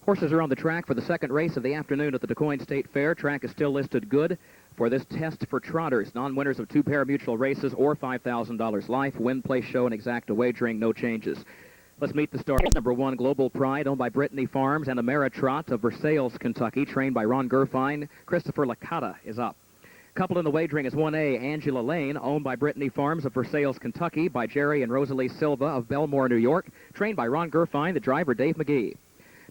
Horses are on the track for the second race of the afternoon at the DuQuoin State Fair. Track is still listed good for this test for trotters. Non-winners of 2 pari-mutuel races or $5,000 life. Win, place, show, and exacta wagering, no changes. Let's meet the stars. Number 1, Global Pride, owned by Brittany Farms, and Ameritrot of Versailles, Kentucky, trained by Ron Gerfine. Christopher Licata is up. Coupled in the wagering is 1A, Angela Lane, owned by Brittany Farms of Versailles, Kentucky, by Jerry and Rosalie Silva of Belmore, New York, trained by Ron Gerfine, the driver Dave McGee.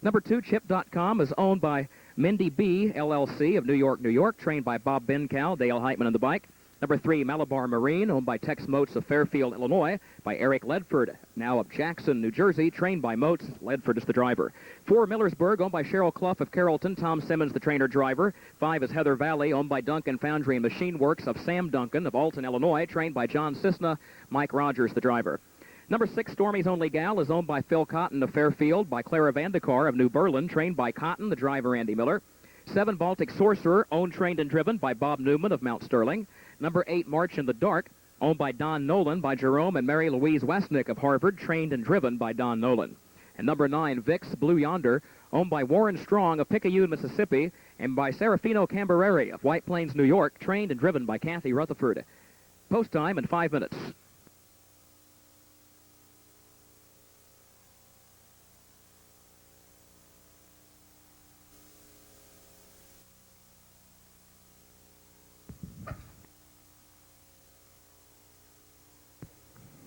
Number 2, Chip.com, is owned by Mindy B, LLC of New York, New York, trained by Bob Bencow, Dale Hiteman on the bike. Number 3, Malabar Marine, owned by Tex Moats of Fairfield, Illinois, by Eric Ledford, now of Jackson, New Jersey, trained by Moats. Ledford is the driver. 4, Millersburg, owned by Cheryl Clough of Carrollton, Tom Simmons, the trainer-driver. 5 is Heather Valley, owned by Duncan Foundry and Machine Works of Sam Duncan of Alton, Illinois, trained by John Cisna, Mike Rogers, the driver. Number 6, Stormy's Only Gal, is owned by Phil Cotton of Fairfield, by Clara Vandekar of New Berlin, trained by Cotton, the driver Andy Miller. 7, Baltic Sorcerer, owned, trained, and driven by Bob Newman of Mount Sterling. Number 8, March in the Dark, owned by Don Nolan, by Jerome and Mary Louise Westnick of Harvard, trained and driven by Don Nolan. And number 9, Vix Blue Yonder, owned by Warren Strong of Picayune, Mississippi, and by Serafino Cambereri of White Plains, New York, trained and driven by Kathy Rutherford. Post time in 5 minutes.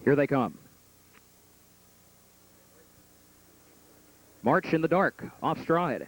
Here they come. March in the Dark, off stride.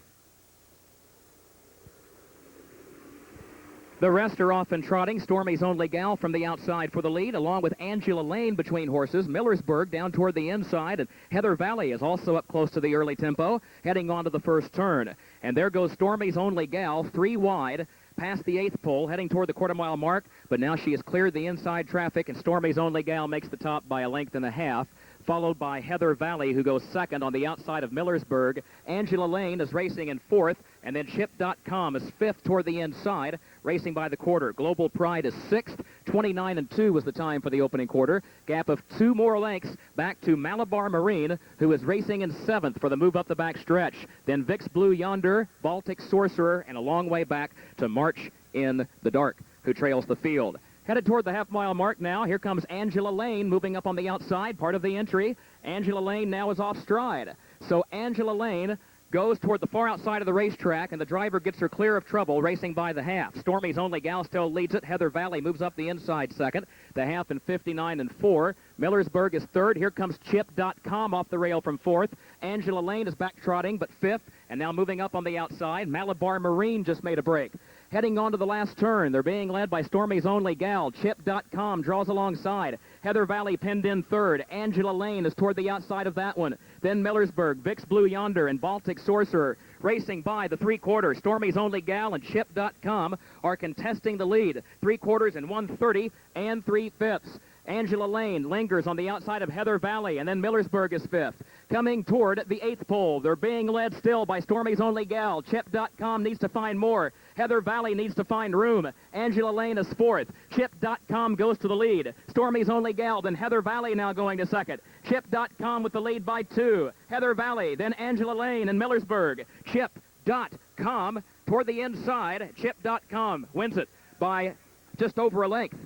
The rest are off and trotting. Stormy's Only Gal from the outside for the lead, along with Angela Lane between horses. Millersburg down toward the inside, and Heather Valley is also up close to the early tempo, heading on to the first turn. And there goes Stormy's Only Gal, 3 wide, past the 8th pole, heading toward the quarter-mile mark, but now she has cleared the inside traffic, and Stormy's Only Gal makes the top by 1.5 lengths, followed by Heather Valley, who goes second on the outside of Millersburg. Angela Lane is racing in 4th, and then Chip.com is 5th toward the inside, racing by the quarter. Global Pride is 6th. 29-2 was the time for the opening quarter. Gap of 2 more lengths back to Malabar Marine, who is racing in 7th for the move up the back stretch. Then Vix Blue Yonder, Baltic Sorcerer, and a long way back to March in the Dark, who trails the field. Headed toward the half-mile mark now. Here comes Angela Lane moving up on the outside, part of the entry. Angela Lane now is off stride. So Angela Lane goes toward the far outside of the racetrack, and the driver gets her clear of trouble, racing by the half. Stormy's Only Gal still leads it. Heather Valley moves up the inside second. The half in 59-4. Millersburg is 3rd. Here comes Chip.com off the rail from 4th. Angela Lane is back trotting, but 5th, and now moving up on the outside. Malabar Marine just made a break. Heading on to the last turn, they're being led by Stormy's Only Gal. Chip.com draws alongside. Heather Valley pinned in 3rd. Angela Lane is toward the outside of that one. Then Millersburg, Vix Blue Yonder, and Baltic Sorcerer racing by the 3/4. Stormy's Only Gal and Chip.com are contesting the lead. 3/4 and 1/30 and 3/5. Angela Lane lingers on the outside of Heather Valley, and then Millersburg is 5th. Coming toward the 8th pole, they're being led still by Stormy's Only Gal. Chip.com needs to find more. Heather Valley needs to find room. Angela Lane is 4th. Chip.com goes to the lead. Stormy's Only Gal, then Heather Valley now going to second. Chip.com with the lead by 2. Heather Valley, then Angela Lane and Millersburg. Chip.com toward the inside. Chip.com wins it by just over a length.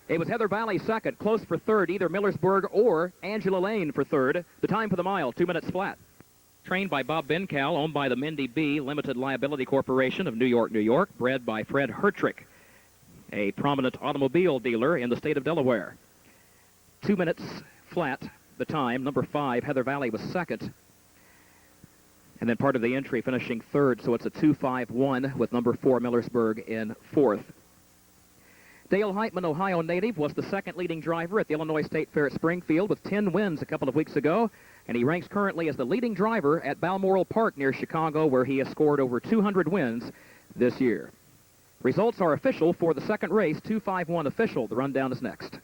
It was Heather Valley second, close for 3rd, either Millersburg or Angela Lane for 3rd. The time for the mile, 2 minutes flat. Trained by Bob Bencow, owned by the Mindy B Limited Liability Corporation of New York, New York, bred by Fred Hertrick, a prominent automobile dealer in the state of Delaware. 2 minutes flat, the time. Number 5, Heather Valley was second. And then part of the entry finishing 3rd, so it's a 2-5-1 with number 4, Millersburg, in 4th. Dale Hiteman, Ohio native, was the second leading driver at the Illinois State Fair at Springfield with 10 wins a couple of weeks ago, and he ranks currently as the leading driver at Balmoral Park near Chicago, where he has scored over 200 wins this year. Results are official for the second race, 2-5-1 official. The rundown is next.